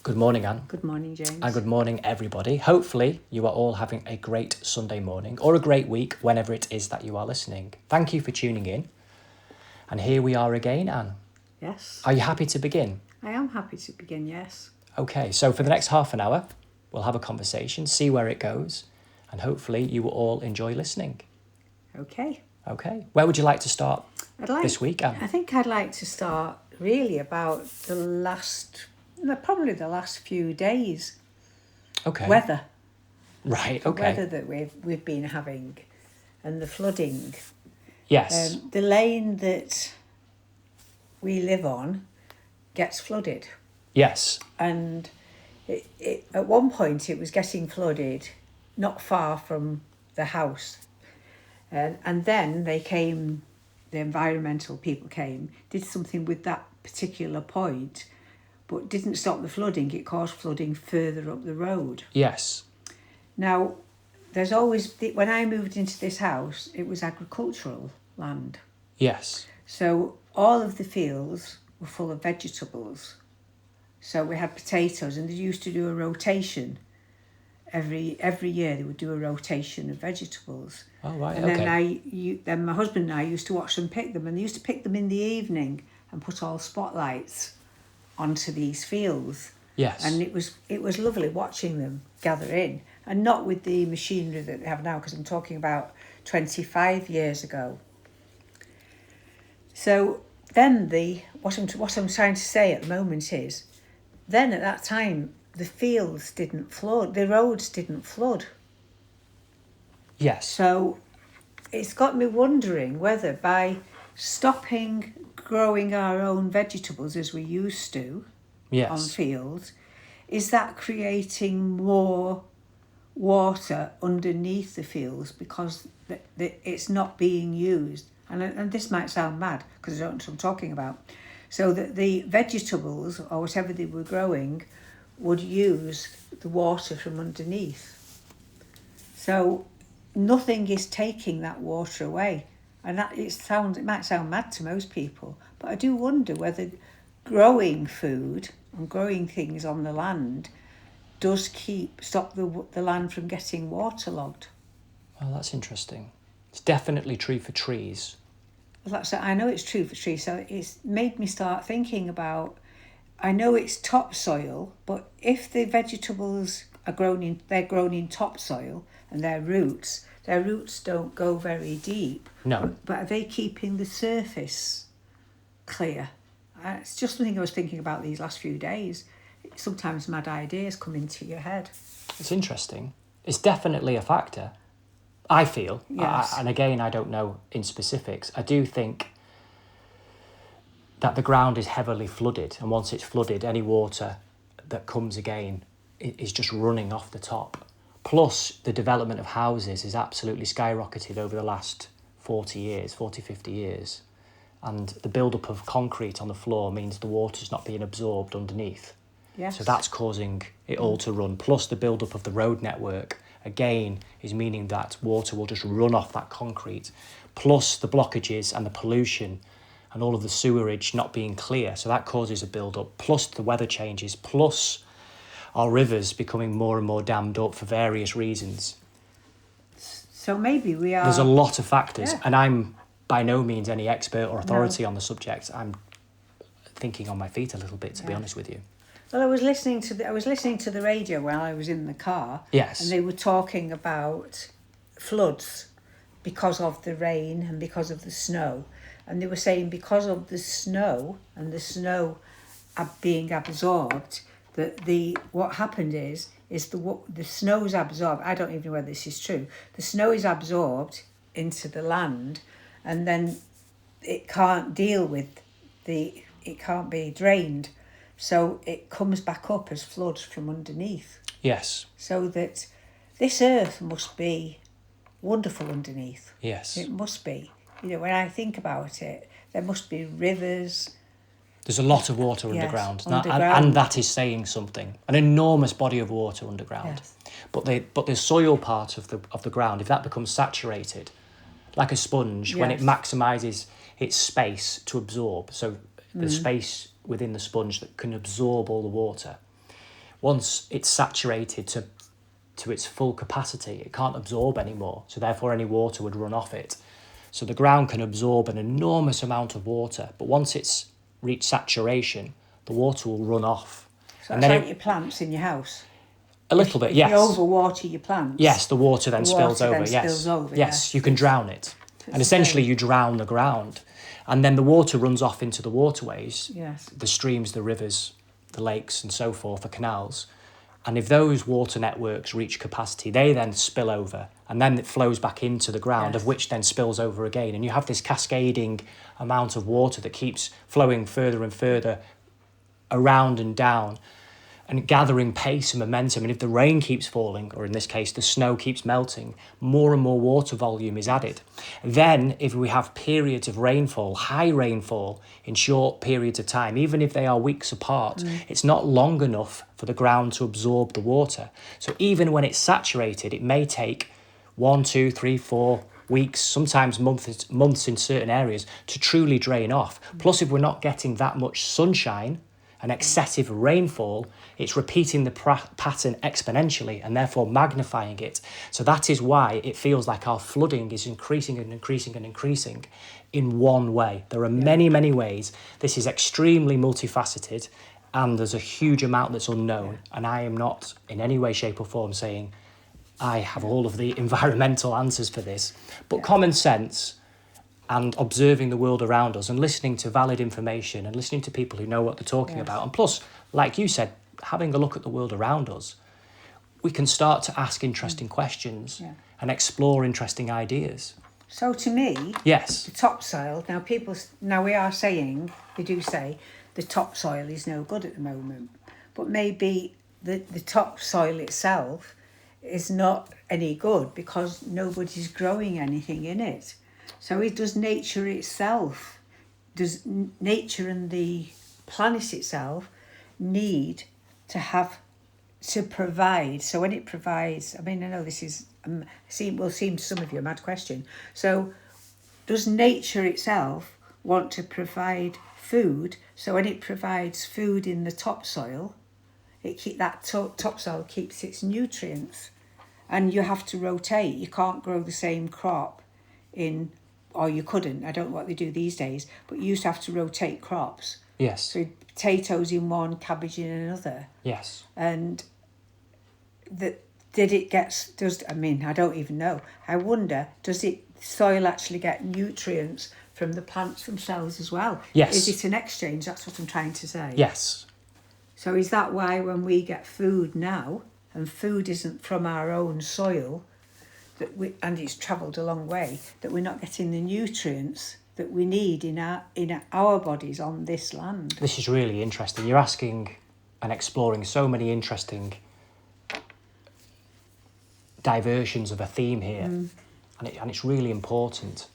Good morning, Anne. Good morning, James. And good morning, everybody. Hopefully, you are all having a great Sunday morning or a great week, whenever it is that you are listening. Thank you for tuning in. And here we are again, Anne. Yes. Are you happy to begin? I am happy to begin, yes. Okay, so for the next half an hour, we'll have a conversation, see where it goes, and hopefully you will all enjoy listening. Okay. Okay, where would you like to start this week, Anne? I think I'd like to start really about probably the last few days. Okay. Weather. Right, The okay. weather that we've been having and the flooding. Yes. The lane that we live on gets flooded. Yes. And it at one point it was getting flooded not far from the house. And then the environmental people came, did something with that particular point, but didn't stop the flooding. It caused flooding further up the road. Yes. Now, there's always, when I moved into this house, it was agricultural land. Yes. So all of the fields were full of vegetables. So we had potatoes, and they used to do a rotation. Every year they would do a rotation of vegetables. Oh, right, and okay. Then my husband and I used to watch them pick them, and they used to pick them in the evening and put all spotlights onto these fields. Yes. And it was lovely watching them gather in, and not with the machinery that they have now, because I'm talking about 25 years ago. So then what I'm trying to say at the moment is, then at that time the fields didn't flood, the roads didn't flood. Yes. So it's got me wondering whether by stopping growing our own vegetables as we used to on fields, is that creating more water underneath the fields because it's not being used? And this might sound mad because I don't know what I'm talking about. So that the vegetables or whatever they were growing would use the water from underneath. So nothing is taking that water away. And it might sound mad to most people, but I do wonder whether growing food and growing things on the land does stop the land from getting waterlogged. Well, that's interesting. It's definitely true for trees. I know it's true for trees, so it's made me start thinking about, I know it's topsoil, but if the vegetables are grown in topsoil and their roots don't go very deep. No. But are they keeping the surface clear? It's just something I was thinking about these last few days. Sometimes mad ideas come into your head. It's interesting. It's definitely a factor, I feel. Yes. And again, I don't know in specifics. I do think that the ground is heavily flooded, and once it's flooded, any water that comes again is just running off the top. Plus, the development of houses has absolutely skyrocketed over the last 50 years. And the build-up of concrete on the floor means the water's not being absorbed underneath. Yes. So that's causing it all to run. Plus, the build-up of the road network, again, is meaning that water will just run off that concrete. Plus, the blockages and the pollution and all of the sewerage not being clear. So that causes a build-up. Plus, the weather changes. Plus, our rivers becoming more and more dammed up for various reasons. So maybe we are... There's a lot of factors, Yeah. and I'm by no means any expert or authority on the subject. I'm thinking on my feet a little bit, to be honest with you. Well, I was listening to the radio while I was in the car. Yes. And they were talking about floods because of the rain and because of the snow. And they were saying because of the snow and the snow being absorbed, that what happened is the snow is absorbed. I don't even know whether this is true. The snow is absorbed into the land, and then it can't deal with it can't be drained. So it comes back up as floods from underneath. Yes. So that this earth must be wonderful underneath. Yes. It must be. When I think about it, there must be rivers. There's a lot of water Yes, underground. underground. And that is saying something. An enormous body of water underground. Yes. But the soil part of the ground, if that becomes saturated, like a sponge, when it Yes. maximises its space to absorb, so the space within the sponge that can absorb all the water, Once it's saturated to its full capacity, it can't absorb anymore. So therefore any water would run off it. So the ground can absorb an enormous amount of water, but once it's reached saturation, the water will run off. So and that's like your plants in your house? A little bit, yes. If you overwater your plants? Yes, the water then spills over, yes. Yes, you can drown it. And essentially you drown the ground. And then the water runs off into the waterways, the streams, the rivers, the lakes and so forth, the canals. And if those water networks reach capacity, they then spill over and then it flows back into the ground, of which then spills over again. And you have this cascading amount of water that keeps flowing further and further around and down and gathering pace and momentum. And if the rain keeps falling, or in this case, the snow keeps melting, more and more water volume is added. Then if we have periods of rainfall, high rainfall in short periods of time, even if they are weeks apart, it's not long enough for the ground to absorb the water. So even when it's saturated, it may take 1, 2, 3, 4 weeks, sometimes months in certain areas to truly drain off. Plus, if we're not getting that much sunshine and excessive rainfall, it's repeating the pattern exponentially and therefore magnifying it. So that is why it feels like our flooding is increasing and increasing and increasing in one way. There are many, many ways. This is extremely multifaceted and there's a huge amount that's unknown. And I am not in any way, shape or form saying I have all of the environmental answers for this. But common sense and observing the world around us and listening to valid information and listening to people who know what they're talking about. And plus, like you said, having a look at the world around us, we can start to ask interesting questions and explore interesting ideas. So to me, the topsoil, now we are saying, they do say, the topsoil is no good at the moment. But maybe the topsoil itself is not any good because nobody's growing anything in it. So does nature itself, does nature and the planet itself need to provide? So when it provides, I mean, I know this is, will seem to some of you a mad question. So does nature itself want to provide food? So when it provides food in the topsoil, topsoil keeps its nutrients. And you have to rotate. You can't grow the same crop or you couldn't, I don't know what they do these days, but you used to have to rotate crops. Yes. So potatoes in one, cabbage in another. Yes. And I don't even know. I wonder, does soil actually get nutrients from the plants themselves as well? Yes. Is it an exchange? That's what I'm trying to say. Yes. So is that why when we get food now, and food isn't from our own soil, and it's travelled a long way, that we're not getting the nutrients that we need in our bodies on this land? This is really interesting. You're asking and exploring so many interesting diversions of a theme here, and it's really important.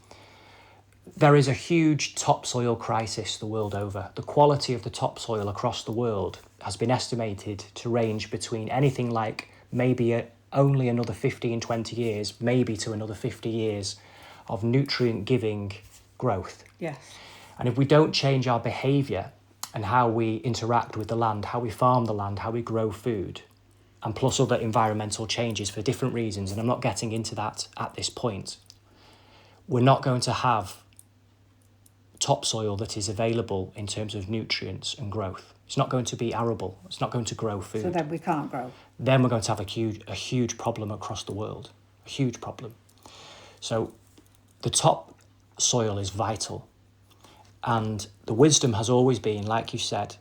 There is a huge topsoil crisis the world over. The quality of the topsoil across the world has been estimated to range between anything like maybe only another 15, 20 years, maybe to another 50 years of nutrient-giving growth. Yes. And if we don't change our behaviour and how we interact with the land, how we farm the land, how we grow food, and plus other environmental changes for different reasons, and I'm not getting into that at this point, we're not going to have topsoil that is available in terms of nutrients and growth. It's not going to be arable. It's not going to grow food. So then we can't grow. Then we're going to have a huge problem across the world, a huge problem. So the topsoil is vital. And the wisdom has always been, like you said,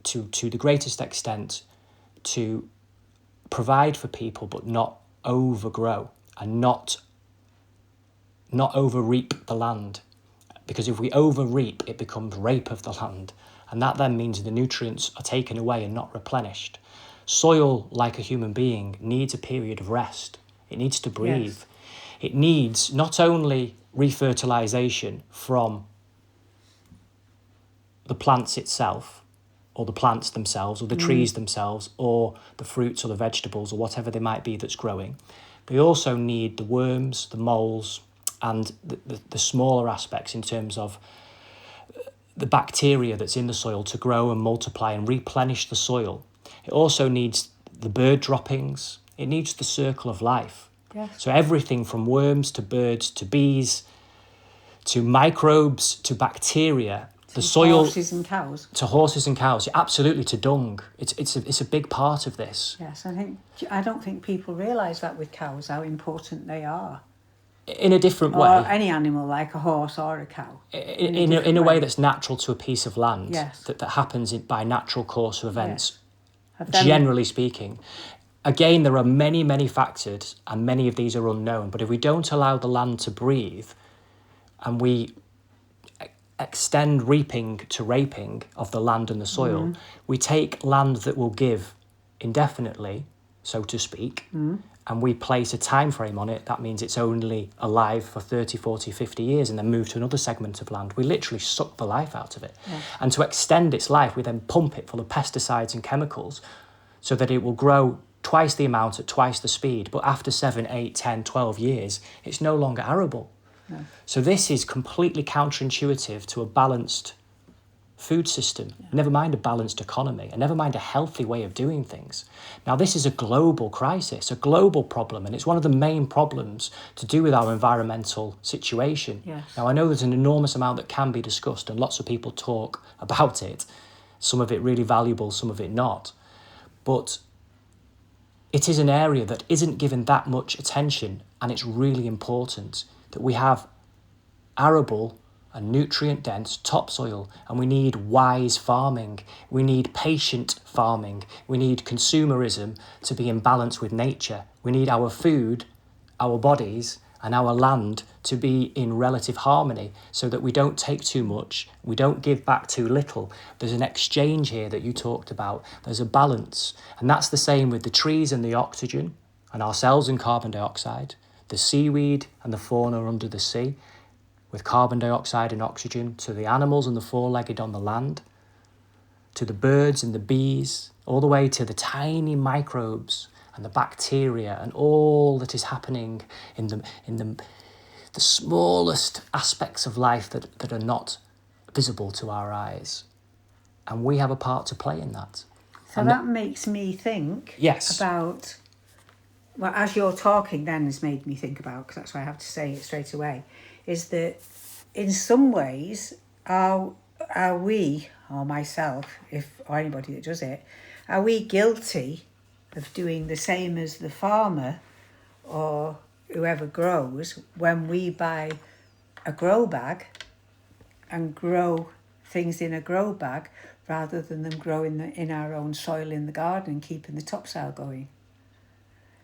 to the greatest extent, to provide for people, but not overgrow and not overreap the land. Because if we overreap, it becomes rape of the land. And that then means the nutrients are taken away and not replenished. Soil, like a human being, needs a period of rest. It needs to breathe. Yes. It needs not only refertilization from the plants itself, or the plants themselves, or the trees themselves, or the fruits or the vegetables, or whatever they might be that's growing. They also need the worms, the moles, and the smaller aspects in terms of the bacteria that's in the soil to grow and multiply and replenish the soil. It also needs the bird droppings. It needs the circle of life. Yes. So everything from worms to birds to bees to microbes to bacteria, the soil, horses and cows. To horses and cows, absolutely, to dung. It's a big part of this. Yes, I don't think people realise that with cows, how important they are. In a different or way. Or any animal, like a horse or a cow. In a way that's natural to a piece of land. Yes. That happens by natural course of events, yes. generally speaking. Again, there are many, many factors, and many of these are unknown. But if we don't allow the land to breathe, and we extend reaping to raping of the land and the soil, we take land that will give indefinitely, so to speak, and we place a time frame on it. That means it's only alive for 30, 40, 50 years and then move to another segment of land. We literally suck the life out of it. Yeah. And to extend its life, we then pump it full of pesticides and chemicals so that it will grow twice the amount at twice the speed. But after 7, 8, 10, 12 years, it's no longer arable. No. So this is completely counterintuitive to a balanced food system, never mind a balanced economy, and never mind a healthy way of doing things. Now, this is a global crisis, a global problem, and it's one of the main problems to do with our environmental situation. Yes. Now, I know there's an enormous amount that can be discussed, and lots of people talk about it, some of it really valuable, some of it not. But it is an area that isn't given that much attention, and it's really important that we have arable and nutrient-dense topsoil, and we need wise farming. We need patient farming. We need consumerism to be in balance with nature. We need our food, our bodies, and our land to be in relative harmony so that we don't take too much, we don't give back too little. There's an exchange here that you talked about. There's a balance. And that's the same with the trees and the oxygen, and ourselves and carbon dioxide, the seaweed and the fauna under the sea, with carbon dioxide and oxygen, to the animals and the four-legged on the land, to the birds and the bees, all the way to the tiny microbes and the bacteria and all that is happening in the smallest aspects of life that are not visible to our eyes. And we have a part to play in that. So and that makes me think about, well, as you're talking then has made me think about, because that's why I have to say it straight away, is that in some ways, are we, or myself, or anybody that does it, are we guilty of doing the same as the farmer or whoever grows when we buy a grow bag and grow things in a grow bag rather than them growing in our own soil in the garden and keeping the topsoil going?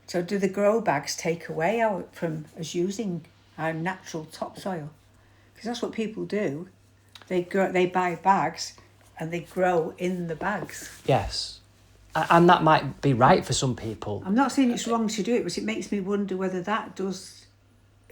So do the grow bags take away from us using our natural topsoil? Because that's what people do. They buy bags and they grow in the bags. Yes. And that might be right for some people. I'm not saying it's wrong to do it, but it makes me wonder whether that does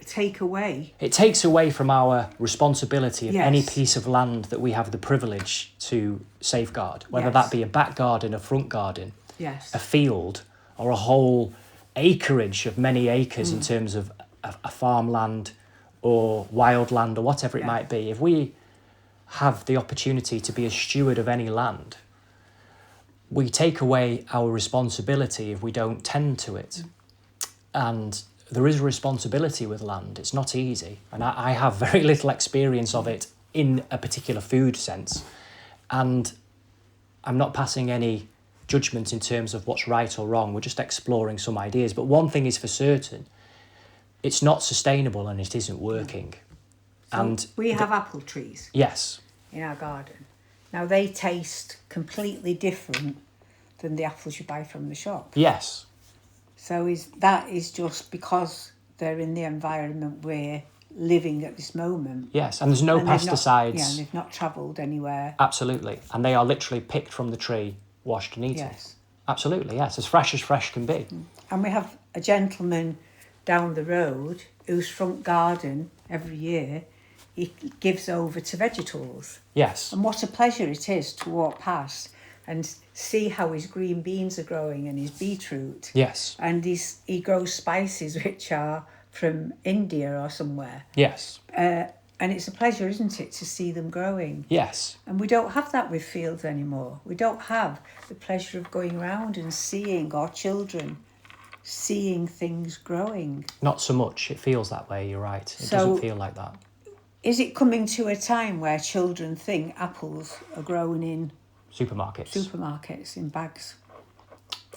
take away. It takes away from our responsibility of any piece of land that we have the privilege to safeguard, whether that be a back garden, a front garden, a field, or a whole acreage of many acres in terms of a farmland or wildland or whatever it might be. If we have the opportunity to be a steward of any land, we take away our responsibility if we don't tend to it. And there is a responsibility with land. It's not easy. And I have very little experience of it in a particular food sense. And I'm not passing any judgment in terms of what's right or wrong. We're just exploring some ideas. But one thing is for certain, it's not sustainable and it isn't working. So and we have apple trees. Yes. In our garden. Now they taste completely different than the apples you buy from the shop. Yes. So that is just because they're in the environment we're living at this moment. Yes, and there's no pesticides. And they've not travelled anywhere. Absolutely. And they are literally picked from the tree, washed and eaten. Yes. Absolutely, yes. As fresh can be. And we have a gentleman down the road whose front garden every year he gives over to vegetables. Yes. And what a pleasure it is to walk past and see how his green beans are growing and his beetroot. Yes. And he grows spices which are from India or somewhere. Yes. And it's a pleasure, isn't it, to see them growing? Yes. And we don't have that with fields anymore. We don't have the pleasure of going around and seeing our children, seeing things growing. Not so much. It feels that way, you're right. It doesn't feel like that. Is it coming to a time where children think apples are grown in supermarkets in bags?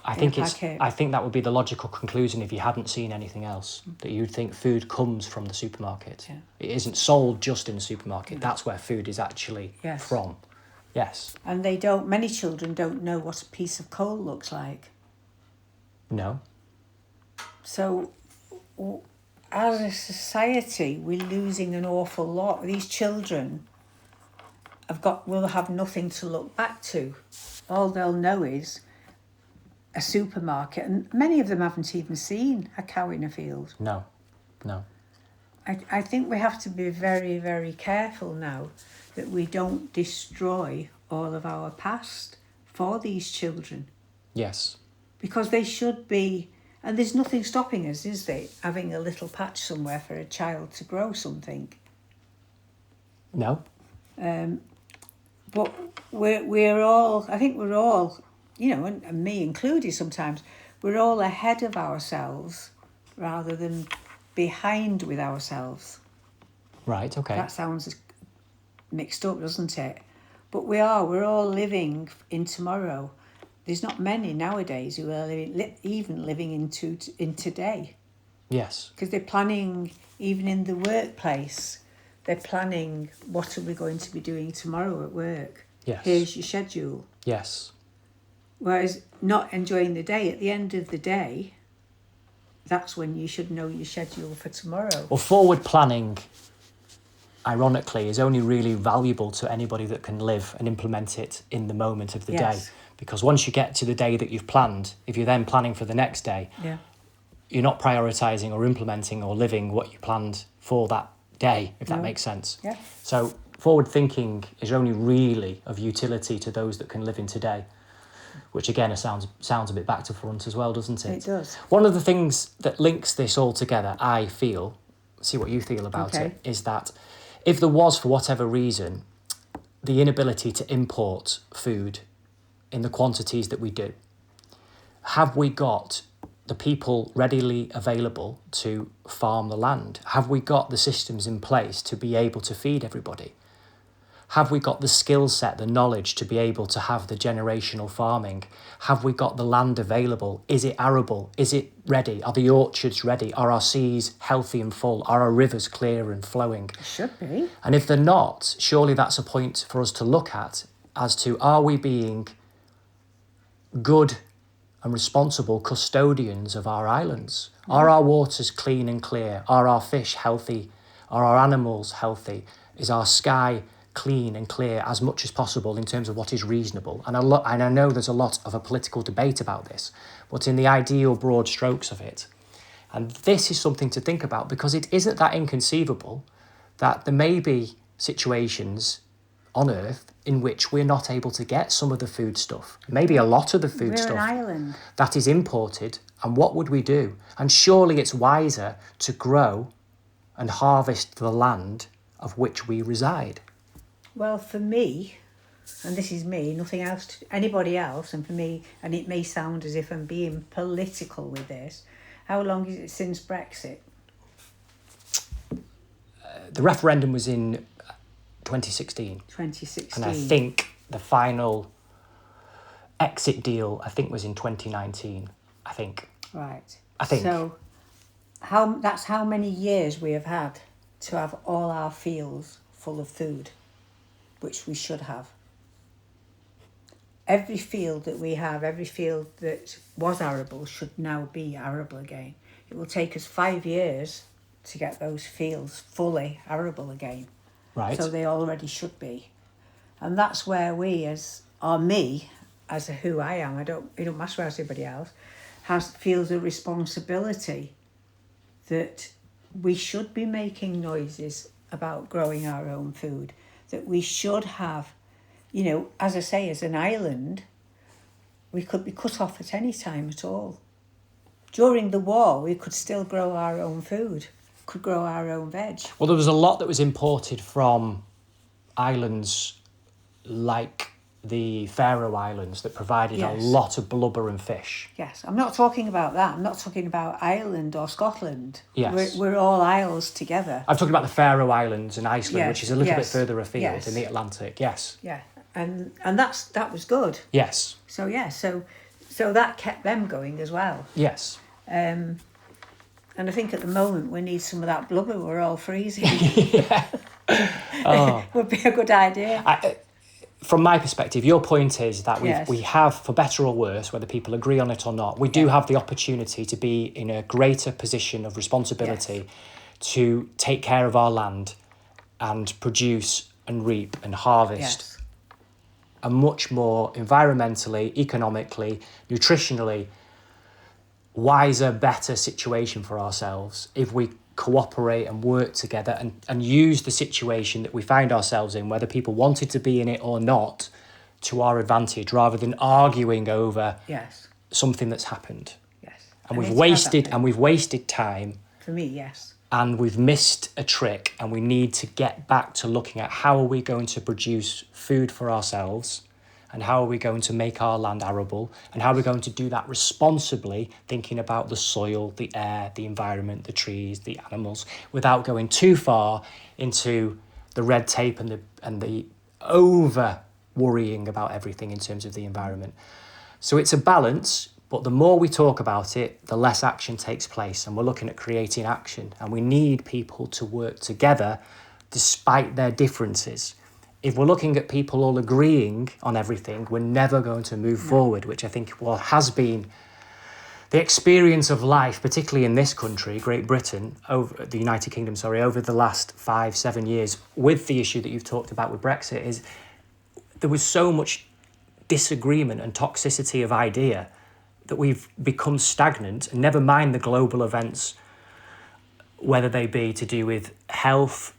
I think that would be the logical conclusion if you hadn't seen anything else, that you'd think food comes from the supermarket. Yeah. It isn't sold just in the supermarket. That's where food is actually from. Yes. And many children don't know what a piece of coal looks like. No. So as a society, we're losing an awful lot. These children will have nothing to look back to. All they'll know is a supermarket, and many of them haven't even seen a cow in a field. No. I think we have to be very, very careful now that we don't destroy all of our past for these children. Yes. Because they should be, and there's nothing stopping us, is there, having a little patch somewhere for a child to grow something. No. But we're all, I think we're all, and me included sometimes, we're all ahead of ourselves rather than behind with ourselves. Right, okay. That sounds mixed up, doesn't it? But we're all living in tomorrow. There's not many nowadays who are living in today. Yes. Because they're planning, even in the workplace, they're planning, what are we going to be doing tomorrow at work? Yes. Here's your schedule. Yes. Whereas not enjoying the day, at the end of the day, that's when you should know your schedule for tomorrow. Well, forward planning, ironically, is only really valuable to anybody that can live and implement it in the moment of the day. Because once you get to the day that you've planned, if you're then planning for the next day, you're not prioritising or implementing or living what you planned for that day, if that makes sense. Yeah. So forward thinking is only really of utility to those that can live in today, which again sounds a bit back to front as well, doesn't it? It does. One of the things that links this all together, I feel, see what you feel about it, is that if there was, for whatever reason, the inability to import food in the quantities that we do, have we got the people readily available to farm the land? Have we got the systems in place to be able to feed everybody? Have we got the skill set, the knowledge to be able to have the generational farming? Have we got the land available? Is it arable? Is it ready? Are the orchards ready? Are our seas healthy and full? Are our rivers clear and flowing? It should be. And if they're not, surely that's a point for us to look at as to, are we being good and responsible custodians of our islands? Are our waters clean and clear? Are our fish healthy? Are our animals healthy? Is our sky clean and clear as much as possible in terms of what is reasonable? And I know there's a lot of a political debate about this, but in the ideal broad strokes of it. And this is something to think about, because it isn't that inconceivable that there may be situations on Earth in which we're not able to get some of the food stuff, maybe a lot of the food stuff an island that is imported. And what would we do? And surely it's wiser to grow and harvest the land of which we reside. Well, for me, and this is me, nothing else to anybody else, and for me, and it may sound as if I'm being political with this, how long is it since Brexit? The referendum was in 2016. 2016. And I think the final exit deal, was in 2019, I think. Right. I think. So that's how many years we have had to have all our fields full of food, which we should have. Every field that we have, every field that was arable should now be arable again. It will take us 5 years to get those fields fully arable again. Right. So they already should be. And that's where we, as who I am, it don't matter as anybody else, feels a responsibility that we should be making noises about growing our own food, that we should have, as I say, as an island, we could be cut off at any time at all. During the war, we could still grow our own food, could grow our own veg. Well, there was a lot that was imported from islands like the Faroe Islands that provided a lot of blubber and fish. Yes, I'm not talking about that. I'm not talking about Ireland or Scotland. Yes. We're all isles together. I'm talking about the Faroe Islands and Iceland, which is a little bit further afield in the Atlantic. Yes. Yeah, and that was good. Yes. So so that kept them going as well. Yes. And I think at the moment we need some of that blubber. We're all freezing. Yeah. Oh. Would be a good idea. From my perspective, your point is that we have, for better or worse, whether people agree on it or not, we do have the opportunity to be in a greater position of responsibility to take care of our land and produce and reap and harvest a much more environmentally, economically, nutritionally wiser, better situation for ourselves if we cooperate and work together and use the situation that we find ourselves in, whether people wanted to be in it or not, to our advantage, rather than arguing over something that's happened. Yes. And we've wasted time. For me, yes. And we've missed a trick, and we need to get back to looking at how are we going to produce food for ourselves, and how are we going to make our land arable, and how are we going to do that responsibly, thinking about the soil, the air, the environment, the trees, the animals, without going too far into the red tape and the over worrying about everything in terms of the environment. So it's a balance, but the more we talk about it, the less action takes place, and we're looking at creating action, and we need people to work together despite their differences. If we're looking at people all agreeing on everything, we're never going to move forward, which I think has been the experience of life, particularly in this country, Great Britain, over the United Kingdom, over the last 5-7 years, with the issue that you've talked about with Brexit, is there was so much disagreement and toxicity of idea that we've become stagnant, and never mind the global events, whether they be to do with health,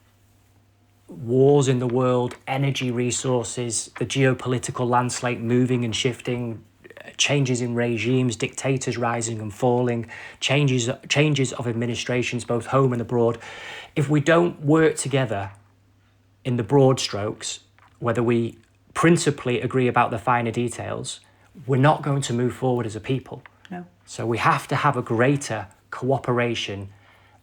wars in the world, energy resources, the geopolitical landscape moving and shifting, changes in regimes, dictators rising and falling, changes of administrations both home and abroad. If we don't work together in the broad strokes, whether we principally agree about the finer details, we're not going to move forward as a people. No. So we have to have a greater cooperation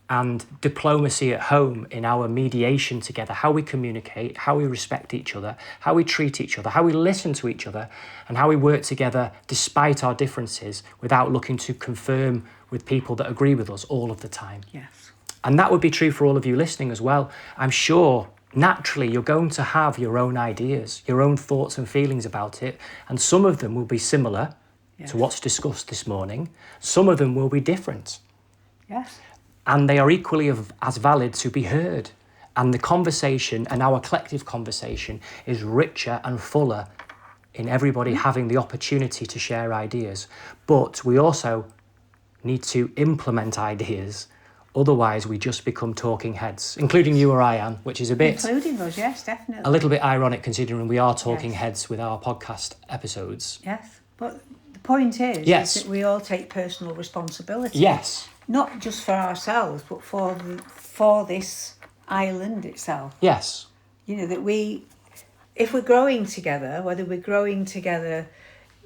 and diplomacy at home in our mediation together, how we communicate, how we respect each other, how we treat each other, how we listen to each other, and how we work together despite our differences without looking to confirm with people that agree with us all of the time. Yes. And that would be true for all of you listening as well. I'm sure naturally you're going to have your own ideas, your own thoughts and feelings about it, and some of them will be similar to what's discussed this morning. Some of them will be different. Yes. And they are equally as valid to be heard. And the conversation, and our collective conversation, is richer and fuller in everybody having the opportunity to share ideas. But we also need to implement ideas. Otherwise, we just become talking heads, including you or I, Anne, which is a bit... Including us, yes, definitely. A little bit ironic considering we are talking heads with our podcast episodes. Yes, but the point is that we all take personal responsibility. Yes. Not just for ourselves, but for this island itself. Yes. You know, that if we're growing together, whether we're growing together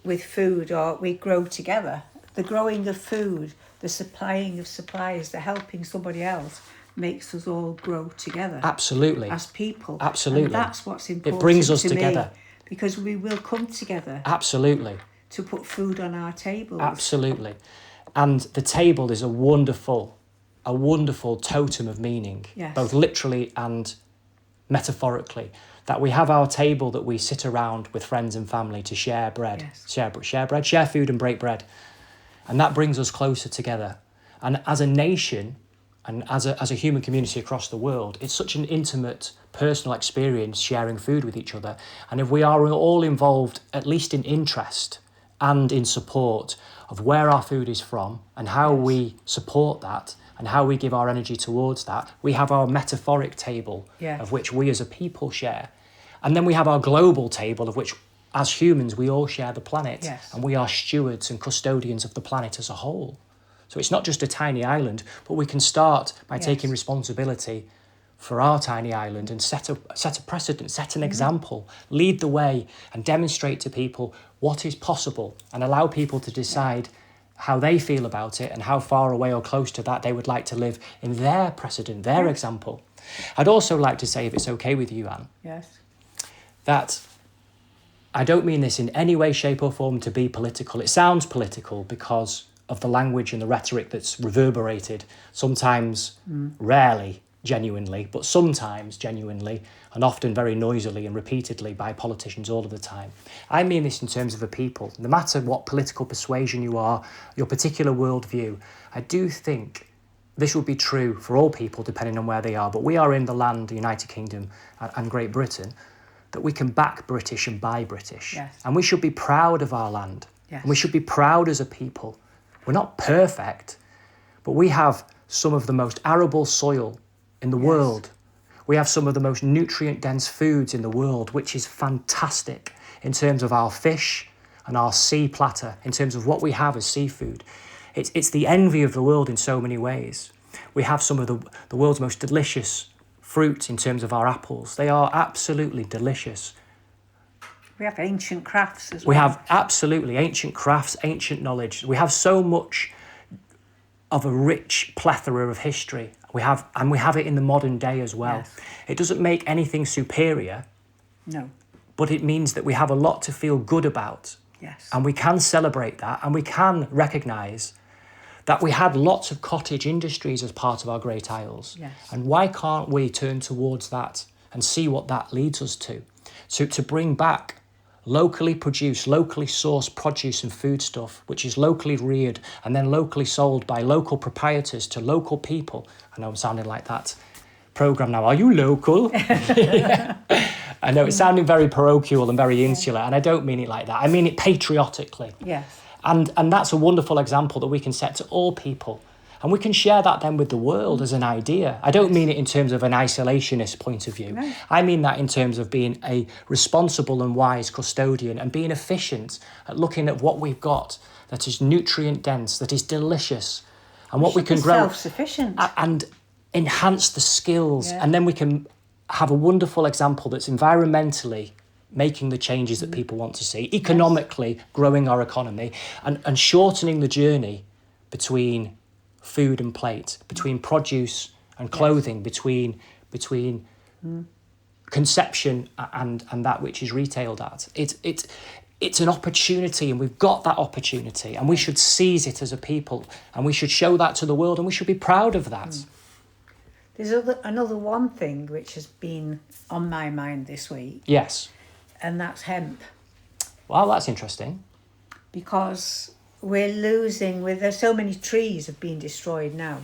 with food or we grow together, the growing of food, the supplying of supplies, the helping somebody else makes us all grow together. Absolutely. As people. Absolutely. And that's what's important. It brings us to together. Me, because we will come together. Absolutely. To put food on our tables. Absolutely. And the table is a wonderful totem of meaning, both literally and metaphorically. That we have our table that we sit around with friends and family to share bread, share food and break bread. And that brings us closer together. And as a nation and as a human community across the world, it's such an intimate, personal experience sharing food with each other. And if we are all involved, at least in interest and in support of where our food is from and how we support that and how we give our energy towards that, we have our metaphoric table of which we as a people share. And then we have our global table of which, as humans, we all share the planet and we are stewards and custodians of the planet as a whole. So it's not just a tiny island, but we can start by taking responsibility for our tiny island and set a precedent, set an example, lead the way and demonstrate to people what is possible and allow people to decide how they feel about it and how far away or close to that they would like to live in their precedent, their example. I'd also like to say, if it's okay with you, Anne, that I don't mean this in any way, shape or form to be political. It sounds political because of the language and the rhetoric that's reverberated, sometimes rarely genuinely, but sometimes genuinely, and often very noisily and repeatedly by politicians all of the time. I mean this in terms of a people. No matter what political persuasion you are, your particular worldview, I do think this would be true for all people depending on where they are, but we are in the land, the United Kingdom and Great Britain, that we can back British and buy British. And we should be proud of our land. And we should be proud as a people. We're not perfect, but we have some of the most arable soil in the world. We have some of the most nutrient-dense foods in the world, which is fantastic in terms of our fish and our sea platter, in terms of what we have as seafood. It's the envy of the world in so many ways. We have some of the world's most delicious fruit in terms of our apples. They are absolutely delicious. We have ancient crafts as well. We have absolutely ancient crafts, ancient knowledge. We have so much of a rich plethora of history. We have it in the modern day as well. It doesn't make anything superior. No. But it means that we have a lot to feel good about. And we can celebrate that, and we can recognise that we had lots of cottage industries as part of our Great Isles. And why can't we turn towards that and see what that leads us to? To bring back locally produced, locally sourced produce and foodstuff, which is locally reared and then locally sold by local proprietors to local people. I know I'm sounding like that programme now. Are you local? I know it's sounding very parochial and very insular, and I don't mean it like that. I mean it patriotically. And that's a wonderful example that we can set to all people. And we can share that then with the world as an idea. I don't mean it in terms of an isolationist point of view. No. I mean that in terms of being a responsible and wise custodian and being efficient at looking at what we've got that is nutrient dense, that is delicious, and what we can grow. Self-sufficient. And enhance the skills. And then we can have a wonderful example that's environmentally making the changes that people want to see, economically growing our economy, and shortening the journey between food and plate, between produce and clothing, between conception and that which is retailed at. It's an opportunity, and we've got that opportunity, and we should seize it as a people, and we should show that to the world, and we should be proud of that. There's another one thing which has been on my mind this week. Yes. And that's hemp. Well, that's interesting. Because we're losing, there's so many trees have been destroyed now,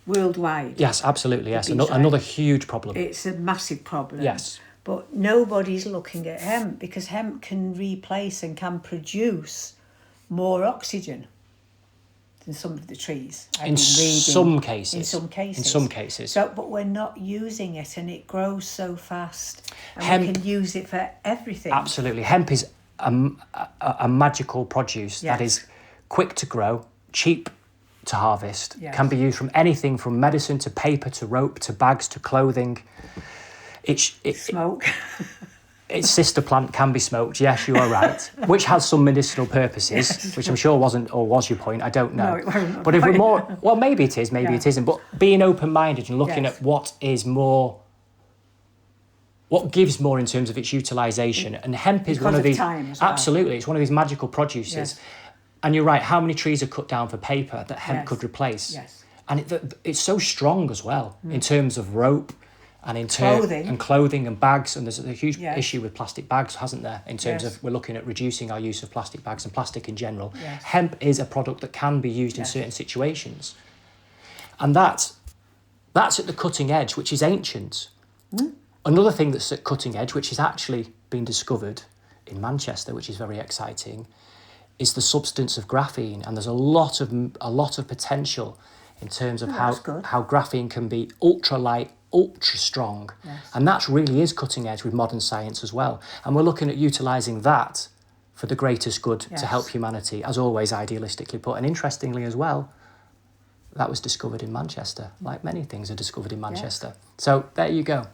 worldwide. Yes, absolutely, yes. Another huge problem. It's a massive problem. Yes. But nobody's looking at hemp, because hemp can replace and can produce more oxygen than some of the trees. In some cases. In some cases. So, but we're not using it, and it grows so fast. And we can use it for everything. Absolutely. Hemp is a magical produce that is quick to grow, cheap to harvest, can be used from anything from medicine to paper to rope to bags to clothing. Smoke. Its sister plant can be smoked, yes, you are right, which has some medicinal purposes, which I'm sure wasn't, or was your point, I don't know. No, it wasn't. But if we're more, well, maybe it is, maybe it isn't, but being open-minded and looking at what gives more in terms of its utilisation, and hemp is one of these, absolutely, it's one of these magical produces. And you're right, how many trees are cut down for paper that hemp could replace? And it's so strong as well, in terms of rope, and in clothing and bags, and there's a huge issue with plastic bags, hasn't there, in terms of we're looking at reducing our use of plastic bags and plastic in general. Hemp is a product that can be used in certain situations, and that's at the cutting edge, which is ancient. Another thing that's at cutting edge, which has actually been discovered in Manchester, which is very exciting, is the substance of graphene, and there's a lot of potential in terms of how graphene can be ultra light, ultra strong, and that really is cutting edge with modern science as well. And we're looking at utilising that for the greatest good to help humanity, as always idealistically put. And interestingly as well, that was discovered in Manchester, like many things are discovered in Manchester. So there you go.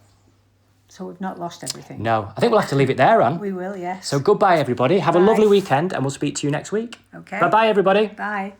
So we've not lost everything. No, I think we'll have to leave it there, Anne. We will, yes. So goodbye, everybody. Have a lovely weekend, and we'll speak to you next week. Okay. Bye-bye, everybody. Bye.